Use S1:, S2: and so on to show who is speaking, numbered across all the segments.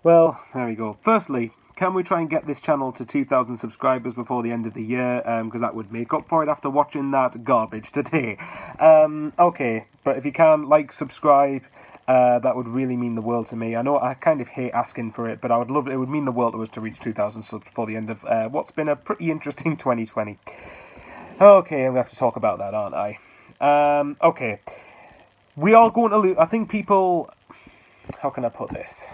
S1: Well, there we go. Firstly, can we try and get this channel to 2,000 subscribers before the end of the year? Because that would make up for it after watching that garbage today. Okay, but if you can, like, subscribe, that would really mean the world to me. I know I kind of hate asking for it, but I would love it. It would mean the world to us to reach 2,000 subs before the end of what's been a pretty interesting 2020. Okay, I'm going to have to talk about that, aren't I? Okay. We are going to lose. I think people... How can I put this?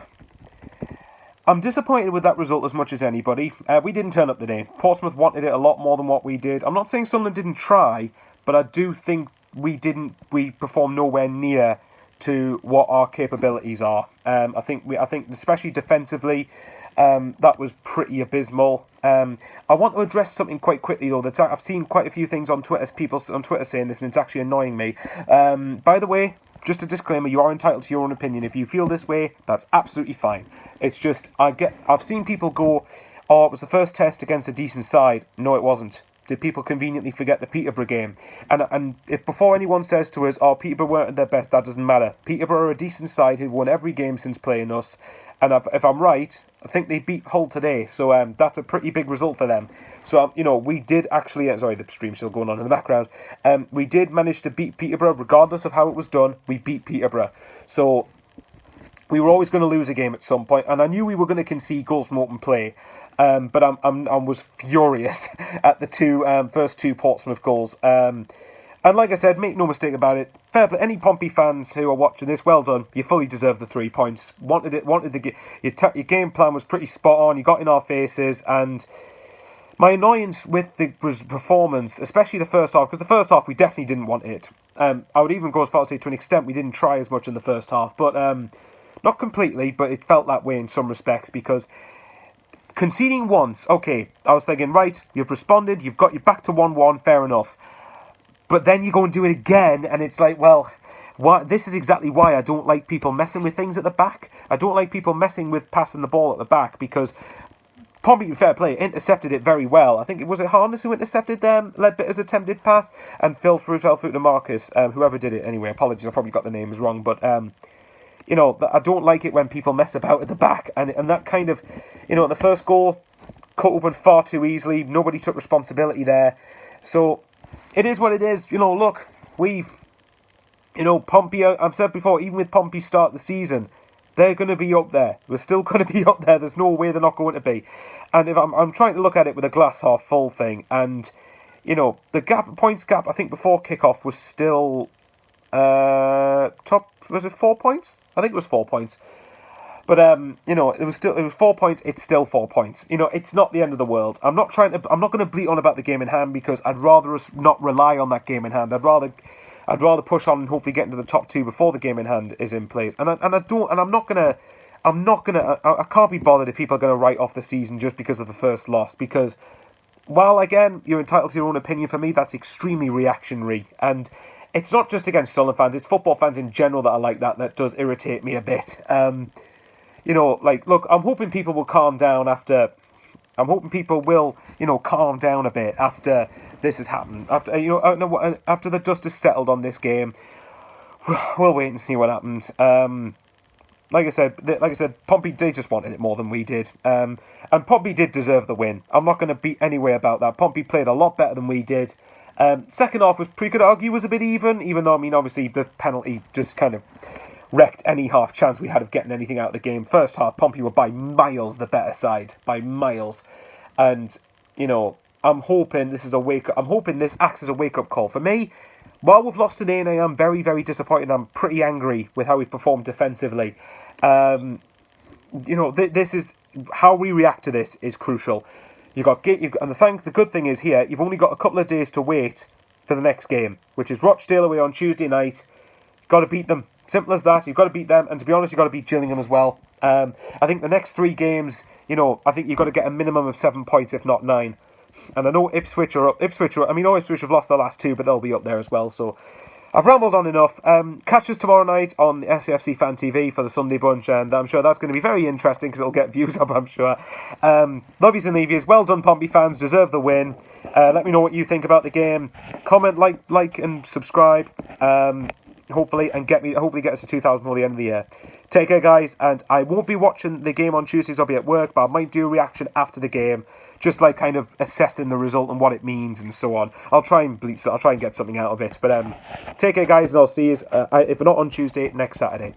S1: I'm disappointed with that result as much as anybody. We didn't turn up today. Portsmouth wanted it a lot more than what we did. I'm not saying Sunderland didn't try, but I do think we performed nowhere near to what our capabilities are. I think especially defensively, that was pretty abysmal. I want to address something quite quickly though. I've seen quite a few things on Twitter, people on Twitter saying this, and it's actually annoying me. By the way, just a disclaimer, you are entitled to your own opinion. If you feel this way, that's absolutely fine. It's just, I've seen people go, oh, it was the first test against a decent side. No, it wasn't. Did people conveniently forget the Peterborough game? And if before anyone says to us, oh, Peterborough weren't at their best, that doesn't matter. Peterborough are a decent side who've won every game since playing us. And if I'm right, I think they beat Hull today. So that's a pretty big result for them. So, we did actually... sorry, the stream's still going on in the background. We did manage to beat Peterborough, regardless of how it was done. We beat Peterborough. So we were always going to lose a game at some point. And I knew we were going to concede goals from open play. But I was furious at the first two Portsmouth goals. And like I said, make no mistake about it, fair play. Any Pompey fans who are watching this, well done. You fully deserve the 3 points. Your game plan was pretty spot on. You got in our faces, and my annoyance with the performance, especially the first half, because the first half we definitely didn't want it. I would even go as far as say to an extent we didn't try as much in the first half, but not completely. But it felt that way in some respects because conceding once, okay, I was thinking, right, you've responded, you've got you back to 1-1, fair enough. But then you go and do it again, and it's like, well, this is exactly why I don't like people messing with things at the back. I don't like people messing with passing the ball at the back, because Pompey, fair play, intercepted it very well. I think it was Harness who intercepted Ledbitter's attempted pass, and fell through to Marcus, whoever did it anyway. Apologies, I probably got the names wrong, but I don't like it when people mess about at the back, and that kind of, the first goal cut open far too easily. Nobody took responsibility there, so it is what it is. Look, Pompey, I've said before, even with Pompey start the season, they're going to be up there. We're still going to be up there. There's no way they're not going to be. And if I'm trying to look at it with a glass half full thing, and, the points gap, I think before kickoff was still was it 4 points? I think it was 4 points. But it was 4 points. It's still 4 points. It's not the end of the world. I'm not going to bleat on about the game in hand, because I'd rather us not rely on that game in hand. I'd rather push on and hopefully get into the top 2 before the game in hand is in place. I can't be bothered if people are going to write off the season just because of the first loss. Because while again you're entitled to your own opinion, for me that's extremely reactionary, and it's not just against Sunderland fans. It's football fans in general that are like that. That does irritate me a bit. Look, I'm hoping people will calm down after... I'm hoping people will, calm down a bit after this has happened. After the dust is settled on this game, we'll wait and see what happens. Like I said, Pompey, they just wanted it more than we did. And Pompey did deserve the win. I'm not going to beat any way about that. Pompey played a lot better than we did. Second half could argue was a bit even though, obviously the penalty just kind of wrecked any half chance we had of getting anything out of the game. First half, Pompey were by miles the better side, by miles. And, I'm hoping this acts as a wake-up call. For me, while we've lost today and I am very, very disappointed, I'm pretty angry with how we performed defensively. This is how we react to this is crucial. The good thing is here, you've only got a couple of days to wait for the next game, which is Rochdale away on Tuesday night. Got to beat them. Simple as that. You've got to beat them, and to be honest, you've got to beat Gillingham as well. I think the next 3 games, I think you've got to get a minimum of 7 points, if not 9. And I know Ipswich are up. Ipswich have lost their last 2, but they'll be up there as well. So I've rambled on enough. Catch us tomorrow night on SAFC Fan TV for the Sunday Bunch, and I'm sure that's going to be very interesting because it'll get views up, I'm sure. Love yous and leave yous. Well done, Pompey fans. Deserve the win. Let me know what you think about the game. Comment, like, and subscribe. Hopefully get us to 2,000 before the end of the year. Take care, guys, and I won't be watching the game on Tuesdays. I'll be at work, but I might do a reaction after the game, just like kind of assessing the result and what it means and so on. I'll try and get something out of it. But take care, guys, and I'll see you if not on Tuesday, next Saturday.